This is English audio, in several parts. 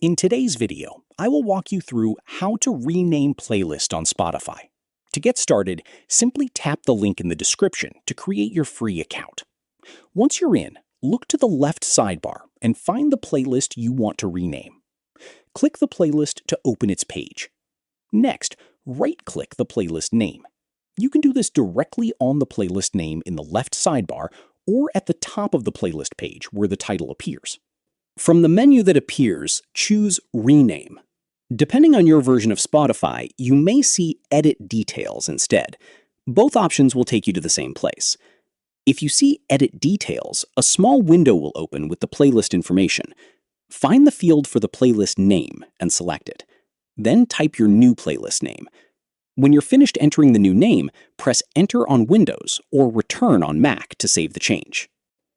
In today's video, I will walk you through how to rename playlist on Spotify. To get started, simply tap the link in the description to create your free account. Once you're in, look to the left sidebar and find the playlist you want to rename. Click the playlist to open its page. Next, right-click the playlist name. You can do this directly on the playlist name in the left sidebar or at the top of the playlist page where the title appears. From the menu that appears, choose Rename. Depending on your version of Spotify, you may see Edit Details instead. Both options will take you to the same place. If you see Edit Details, a small window will open with the playlist information. Find the field for the playlist name and select it. Then type your new playlist name. When you're finished entering the new name, press Enter on Windows or Return on Mac to save the change.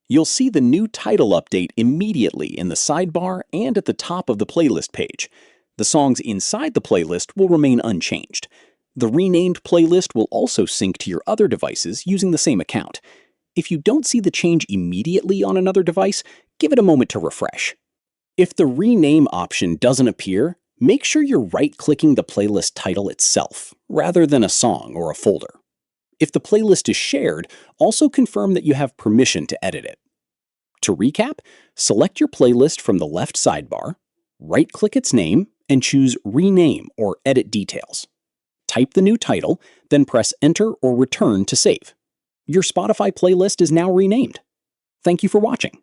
You'll see the new title update immediately in the sidebar and at the top of the playlist page. The songs inside the playlist will remain unchanged. The renamed playlist will also sync to your other devices using the same account. If you don't see the change immediately on another device, give it a moment to refresh. If the rename option doesn't appear, make sure you're right-clicking the playlist title itself, rather than a song or a folder. If the playlist is shared, also confirm that you have permission to edit it. To recap, select your playlist from the left sidebar, right-click its name, and choose Rename or Edit Details. Type the new title, then press Enter or Return to save. Your Spotify playlist is now renamed. Thank you for watching.